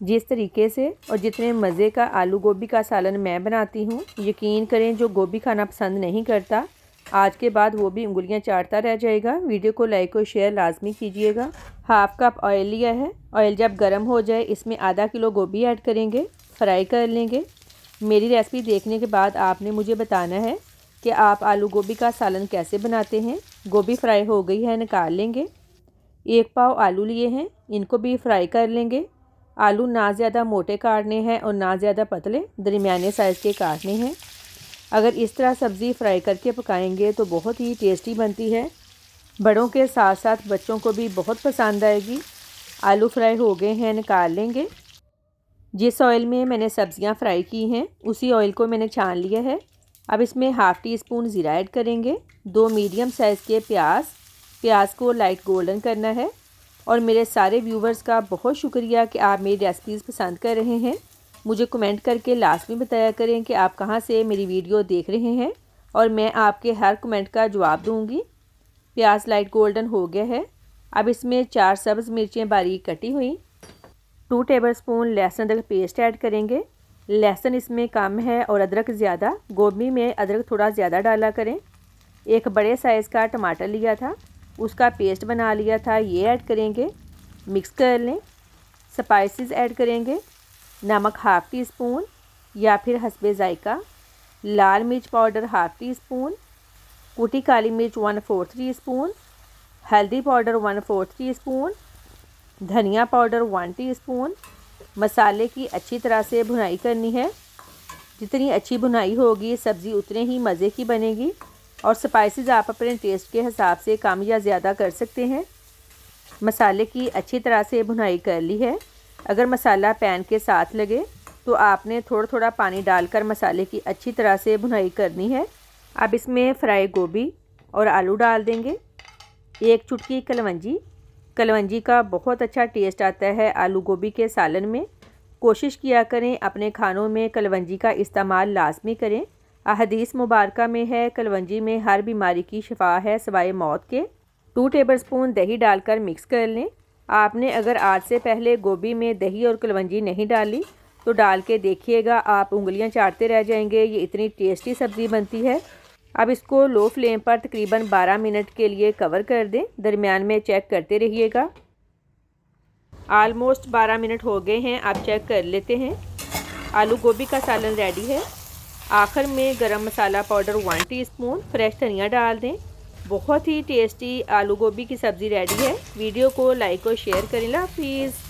जिस तरीके से और जितने मज़े का आलू गोभी का सालन मैं बनाती हूँ, यकीन करें जो गोभी खाना पसंद नहीं करता आज के बाद वो भी उंगलियां चाटता रह जाएगा। वीडियो को लाइक और शेयर लाजमी कीजिएगा। हाफ़ कप ऑयल लिया है। ऑयल जब गर्म हो जाए इसमें आधा किलो गोभी ऐड करेंगे, फ्राई कर लेंगे। मेरी रेसिपी देखने के बाद आपने मुझे बताना है कि आप आलू गोभी का सालन कैसे बनाते हैं। गोभी फ्राई हो गई है, निकाल लेंगे। 1 पाव आलू लिए हैं, इनको भी फ्राई कर लेंगे। आलू ना ज़्यादा मोटे काटने हैं और ना ज़्यादा पतले, दरमियाने साइज़ के काटने हैं। अगर इस तरह सब्ज़ी फ्राई करके पकाएंगे तो बहुत ही टेस्टी बनती है। बड़ों के साथ साथ बच्चों को भी बहुत पसंद आएगी। आलू फ्राई हो गए हैं, निकाल लेंगे। जिस ऑयल में मैंने सब्ज़ियां फ्राई की हैं उसी ऑयल को मैंने छान लिया है। अब इसमें हाफ़ टी स्पून ज़ीरा ऐड करेंगे। 2 मीडियम साइज़ के प्याज को लाइट गोल्डन करना है। और मेरे सारे व्यूवर्स का बहुत शुक्रिया कि आप मेरी रेसिपीज़ पसंद कर रहे हैं। मुझे कमेंट करके लास्ट में बताया करें कि आप कहां से मेरी वीडियो देख रहे हैं और मैं आपके हर कमेंट का जवाब दूंगी। प्याज लाइट गोल्डन हो गया है। अब इसमें 4 सब्ज़ मिर्चें बारीक कटी हुई, 2 टेबलस्पून लहसुन अदरक पेस्ट ऐड करेंगे। लहसुन इसमें कम है और अदरक ज़्यादा, गोभी में अदरक थोड़ा ज़्यादा डाला करें। एक बड़े साइज़ का टमाटर लिया था, उसका पेस्ट बना लिया था, ये ऐड करेंगे, मिक्स कर लें। स्पाइसेस ऐड करेंगे। नमक हाफ़ टी स्पून या फिर हस्बे जायका, लाल मिर्च पाउडर हाफ़ टी स्पून, कुटी काली मिर्च 1/4 टी स्पून, हल्दी पाउडर 1/4 टी स्पून, धनिया पाउडर 1 टी स्पून। मसाले की अच्छी तरह से भुनाई करनी है। जितनी अच्छी भुनाई होगी सब्ज़ी उतने ही मज़े की बनेगी। और स्पाइसेस आप अपने टेस्ट के हिसाब से कम या ज़्यादा कर सकते हैं। मसाले की अच्छी तरह से भुनाई कर ली है। अगर मसाला पैन के साथ लगे तो आपने थोड़ा थोड़ा पानी डालकर मसाले की अच्छी तरह से भुनाई करनी है। अब इसमें फ्राई गोभी और आलू डाल देंगे। 1 चुटकी कलवंजी का बहुत अच्छा टेस्ट आता है आलू गोभी के सालन में। कोशिश किया करें अपने खानों में कलवंजी का इस्तेमाल लाजमी करें। अहदीस मुबारका में है कलवंजी में हर बीमारी की शिफा है सिवाय मौत के। 2 टेबलस्पून दही डालकर मिक्स कर लें। आपने अगर आज से पहले गोभी में दही और कलवंजी नहीं डाली तो डाल के देखिएगा, आप उंगलियां चाटते रह जाएंगे। ये इतनी टेस्टी सब्ज़ी बनती है। अब इसको लो फ्लेम पर तकरीबन 12 मिनट के लिए कवर कर दें। दरमियान में चेक करते रहिएगा। आलमोस्ट 12 मिनट हो गए हैं, आप चेक कर लेते हैं। आलू गोभी का सालन रेडी है। आखिर में गरम मसाला पाउडर 1 टीस्पून, फ्रेश धनिया डाल दें। बहुत ही टेस्टी आलू गोभी की सब्ज़ी रेडी है। वीडियो को लाइक और शेयर करें। अल्लाह हाफिज़।